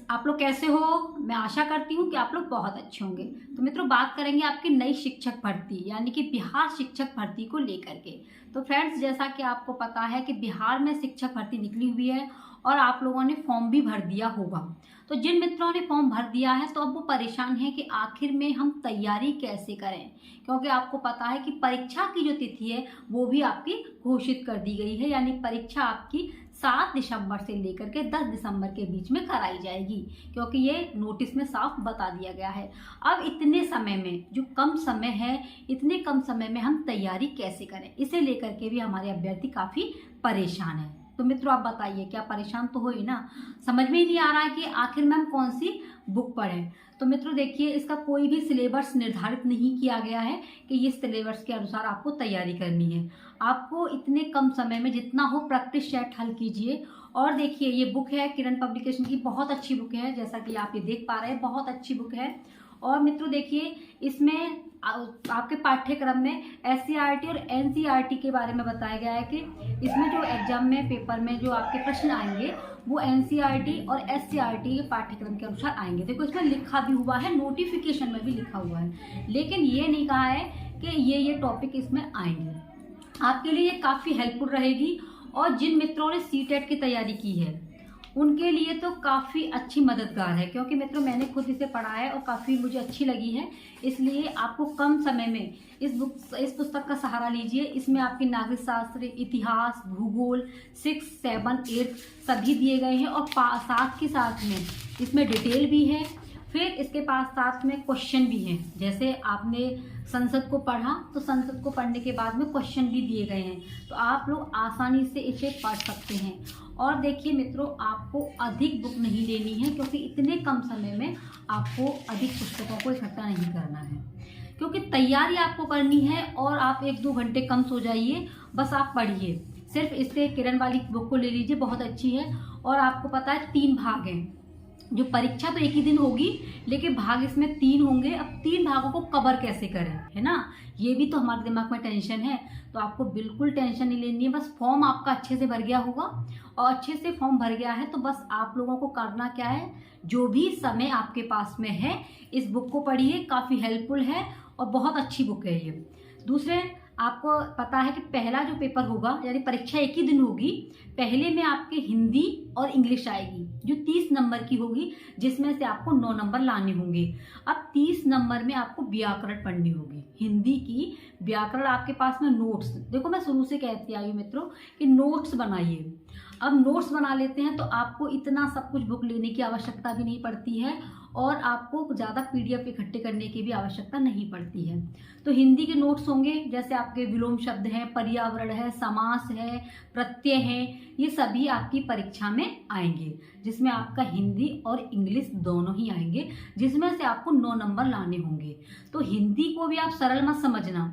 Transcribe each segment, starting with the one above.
आप लोग कैसे हो? मैं आशा करती हूँ कि आप लोग बहुत अच्छे होंगे। तो मित्रों, बात करेंगे आपकी नई शिक्षक भर्ती यानी कि बिहार शिक्षक भर्ती को लेकर के। तो फ्रेंड्स, जैसा कि आपको पता है कि बिहार में शिक्षक भर्ती निकली हुई है और आप लोगों ने फॉर्म भी भर दिया होगा। तो जिन मित्रों ने फॉर्म भर दिया है तो अब वो परेशान है कि आखिर में हम तैयारी कैसे करें, क्योंकि आपको पता है कि परीक्षा की जो तिथि है वो भी आपकी घोषित कर दी गई है। यानी परीक्षा आपकी 7 दिसंबर से लेकर के 10 दिसंबर के बीच में कराई जाएगी, क्योंकि ये नोटिस में साफ बता दिया गया है। अब इतने समय में, जो कम समय है, इतने कम समय में हम तैयारी कैसे करें, इसे लेकर के भी हमारे अभ्यर्थी काफ़ी परेशान हैं। तो मित्रों, आप बताइए, क्या परेशान तो हो ही ना? समझ में ही नहीं आ रहा है कि आखिर में हम कौन सी बुक पढ़ें। तो मित्रों देखिए, इसका कोई भी सिलेबस निर्धारित नहीं किया गया है कि ये सिलेबस के अनुसार आपको तैयारी करनी है। आपको इतने कम समय में जितना हो प्रैक्टिस सेट हल कीजिए। और देखिए, ये बुक है किरण पब्लिकेशन की, बहुत अच्छी बुक है, जैसा कि आप ये देख पा रहे हैं, बहुत अच्छी बुक है। और मित्रों देखिए, इसमें आपके पाठ्यक्रम में SCERT और NCERT के बारे में बताया गया है कि इसमें जो एग्जाम में पेपर में जो आपके प्रश्न आएंगे वो NCERT और SCERT के पाठ्यक्रम के अनुसार आएंगे। देखो, इसमें लिखा भी हुआ है, नोटिफिकेशन में भी लिखा हुआ है, लेकिन ये नहीं कहा है कि ये टॉपिक इसमें आएंगे। आपके लिए ये काफ़ी हेल्पफुल रहेगी। और जिन मित्रों ने CTET की तैयारी की है उनके लिए तो काफ़ी अच्छी मददगार है, क्योंकि मित्रों मैंने खुद इसे पढ़ा है और काफ़ी मुझे अच्छी लगी है। इसलिए आपको कम समय में इस पुस्तक का सहारा लीजिए। इसमें आपके नागरिक शास्त्र, इतिहास, भूगोल 6, 7, 8 सभी दिए गए हैं और साथ के साथ में इसमें डिटेल भी है। फिर इसके पास साथ में क्वेश्चन भी हैं। जैसे आपने संसद को पढ़ा तो संसद को पढ़ने के बाद में क्वेश्चन भी दिए गए हैं, तो आप लोग आसानी से इसे पढ़ सकते हैं। और देखिए मित्रों, आपको अधिक बुक नहीं लेनी है, क्योंकि इतने कम समय में आपको अधिक पुस्तकों को इकट्ठा नहीं करना है, क्योंकि तैयारी आपको करनी है। और आप 1-2 घंटे कम सो जाइए, बस आप पढ़िए। सिर्फ इससे किरण वाली बुक को ले लीजिए, बहुत अच्छी है। और आपको पता है 3 भाग हैं। जो परीक्षा तो एक ही दिन होगी, लेकिन भाग इसमें 3 होंगे। अब 3 भागों को कवर कैसे करें, है ना, ये भी तो हमारे दिमाग में टेंशन है। तो आपको बिल्कुल टेंशन नहीं लेनी है। बस फॉर्म आपका अच्छे से भर गया होगा, और अच्छे से फॉर्म भर गया है तो बस आप लोगों को करना क्या है, जो भी समय आपके पास में है इस बुक को पढ़िए। काफ़ी हेल्पफुल है और बहुत अच्छी बुक है ये। दूसरे, आपको पता है कि पहला जो पेपर होगा, यानी परीक्षा एक ही दिन होगी, पहले में आपके हिंदी और इंग्लिश आएगी, जो 30 नंबर की होगी, जिसमें से आपको 9 नंबर लाने होंगे। अब 30 नंबर में आपको व्याकरण पढ़नी होगी, हिंदी की व्याकरण। आपके पास में नोट्स, देखो मैं शुरू से कहती आई हूँ मित्रों कि नोट्स बनाइए। अब नोट्स बना लेते हैं तो आपको इतना सब कुछ बुक लेने की आवश्यकता भी नहीं पड़ती है, और आपको ज़्यादा PDF इकट्ठे करने की भी आवश्यकता नहीं पड़ती है। तो हिंदी के नोट्स होंगे, जैसे आपके विलोम शब्द हैं, पर्यावरण है, समास है, प्रत्यय है, ये सभी आपकी परीक्षा में आएंगे, जिसमें आपका हिंदी और इंग्लिश दोनों ही आएंगे, जिसमें से आपको 9 नंबर लाने होंगे। तो हिंदी को भी आप सरल मत समझना,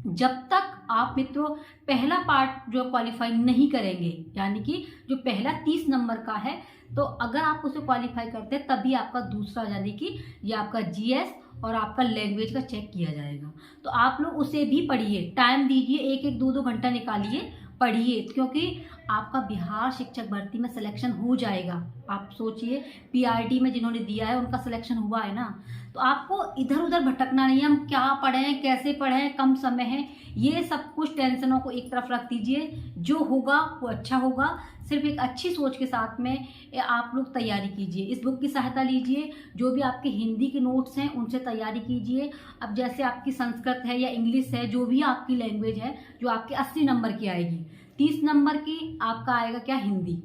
जब तक आप मित्रों पहला पार्ट जो क्वालिफाई नहीं करेंगे, यानी कि जो पहला 30 नंबर का है, तो अगर आप उसे क्वालिफाई करते हैं तभी आपका दूसरा, यानी कि ये आपका GS और आपका लैंग्वेज का चेक किया जाएगा। तो आप लोग उसे भी पढ़िए, टाइम दीजिए, 1-1, 2-2 घंटा निकालिए, पढ़िए, क्योंकि आपका बिहार शिक्षक भर्ती में सिलेक्शन हो जाएगा। आप सोचिए, PRT में जिन्होंने दिया है उनका सिलेक्शन हुआ है ना। तो आपको इधर उधर भटकना नहीं है, हम क्या पढ़ें, कैसे पढ़ें, कम समय है, ये सब कुछ टेंशनों को एक तरफ रख दीजिए। जो होगा वो अच्छा होगा। सिर्फ एक अच्छी सोच के साथ में आप लोग तैयारी कीजिए, इस बुक की सहायता लीजिए। जो भी आपके हिंदी के नोट्स हैं उनसे तैयारी कीजिए। अब जैसे आपकी संस्कृत है या इंग्लिश है, जो भी आपकी लैंग्वेज है, जो आपके 80 नंबर की आएगी, 30 नंबर की आपका आएगा क्या, हिंदी,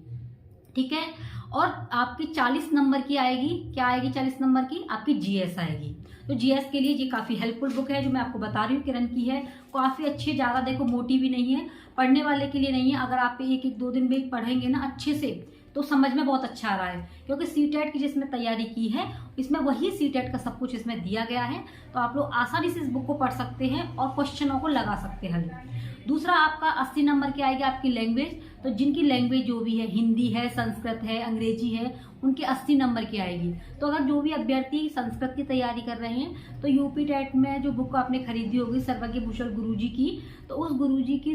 ठीक है। और आपकी 40 नंबर की आएगी, क्या आएगी 40 नंबर की, आपकी GS आएगी। तो GS के लिए ये काफ़ी हेल्पफुल बुक है, जो मैं आपको बता रही हूँ, किरण की है, काफ़ी अच्छी, ज़्यादा देखो मोटी भी नहीं है, पढ़ने वाले के लिए नहीं है। अगर आप 1-1, 2 दिन में पढ़ेंगे ना अच्छे से, तो समझ में बहुत अच्छा आ रहा है, क्योंकि CTET की जिसमें तैयारी की है इसमें वही CTET का सब कुछ इसमें दिया गया है। तो आप लोग आसानी से इस बुक को पढ़ सकते हैं और क्वेश्चनों को लगा सकते हैं। दूसरा, आपका 80 नंबर की आएगी आपकी लैंग्वेज। तो जिनकी लैंग्वेज जो भी है, हिंदी है, संस्कृत है, अंग्रेजी है, उनकी 80 नंबर की आएगी। तो अगर जो भी अभ्यर्थी संस्कृत की तैयारी कर रहे हैं, तो UP टेट में जो बुक आपने खरीदी होगी सर्वज्ञ भूषण गुरुजी की, तो उस गुरुजी की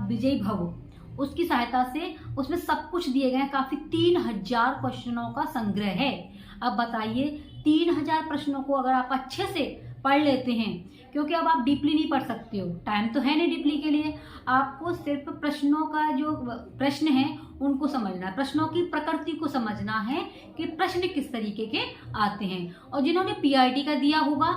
विजय भव, उसकी सहायता से उसमें सब कुछ दिए गए हैं। काफी 3000 प्रश्नों का संग्रह है। अब बताइए 3000 प्रश्नों को अगर आप अच्छे से पढ़ लेते हैं, क्योंकि अब आप डीपली नहीं पढ़ सकते हो, टाइम तो है नहीं डीपली के लिए, आपको सिर्फ प्रश्नों का जो प्रश्न है उनको समझना है, प्रश्नों की प्रकृति को समझना है कि प्रश्न किस तरीके के आते हैं। और जिन्होंने पीआईटी का दिया होगा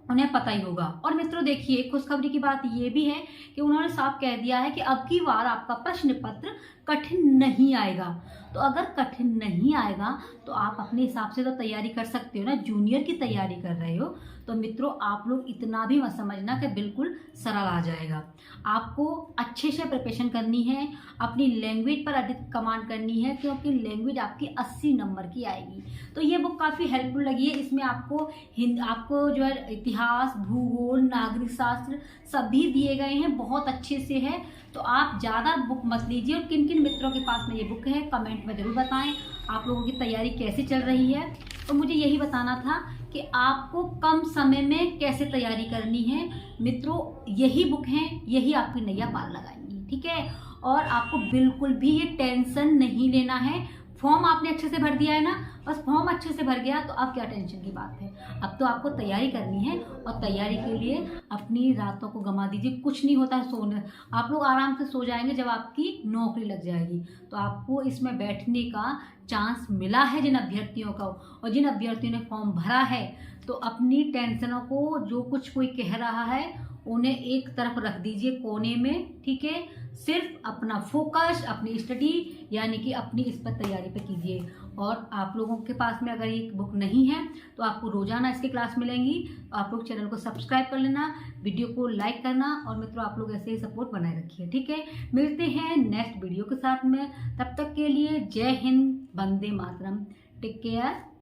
उन्हें पता ही होगा। और मित्रों देखिए, खुशखबरी की बात ये भी है कि उन्होंने साफ कह दिया है कि अब की बार आपका प्रश्न पत्र कठिन नहीं आएगा। तो अगर कठिन नहीं आएगा तो आप अपने हिसाब से तो तैयारी कर सकते हो ना, जूनियर की तैयारी कर रहे हो तो मित्रों आप लोग इतना भी मत समझना कि बिल्कुल सरल आ जाएगा। आपको अच्छे से प्रिपरेशन करनी है, अपनी लैंग्वेज पर अधिक कमांड करनी है, क्योंकि लैंग्वेज आपकी 80 नंबर की आएगी। तो ये बुक काफ़ी हेल्पफुल लगी है। इसमें आपको जो है इतिहास, भूगोल, नागरिक शास्त्र सभी दिए गए हैं, बहुत अच्छे से है। तो आप ज़्यादा बुक मत लीजिए। और किन किन मित्रों के पास में ये बुक है कमेंट में ज़रूर बताएं। आप लोगों की तैयारी कैसी चल रही है। तो मुझे यही बताना था कि आपको कम समय में कैसे तैयारी करनी है। मित्रों यही बुक है, यही आपकी नैया पार लगाएंगी, ठीक है। और आपको बिल्कुल भी ये टेंशन नहीं लेना है। फॉर्म आपने अच्छे से भर दिया है ना, बस फॉर्म अच्छे से भर गया तो अब क्या टेंशन की बात है। अब तो आपको तैयारी करनी है और तैयारी के लिए अपनी रातों को गंवा दीजिए। कुछ नहीं होता है सोने, आप लोग आराम से सो जाएंगे जब आपकी नौकरी लग जाएगी। तो आपको इसमें बैठने का चांस मिला है जिन अभ्यर्थियों का, और जिन अभ्यर्थियों ने फॉर्म भरा है तो अपनी टेंशनों को, जो कुछ कोई कह रहा है उन्हें एक तरफ रख दीजिए कोने में, ठीक है। सिर्फ अपना फोकस, अपनी स्टडी यानी कि अपनी इस पर तैयारी पे कीजिए। और आप लोगों के पास में अगर ये बुक नहीं है तो आपको रोजाना इसकी क्लास मिलेंगी। आप लोग चैनल को सब्सक्राइब कर लेना, वीडियो को लाइक करना, और मित्रों आप लोग ऐसे ही सपोर्ट बनाए रखिए, ठीक है। मिलते हैं नेक्स्ट वीडियो के साथ में, तब तक के लिए जय हिंद, वंदे मातरम, टेक केयर।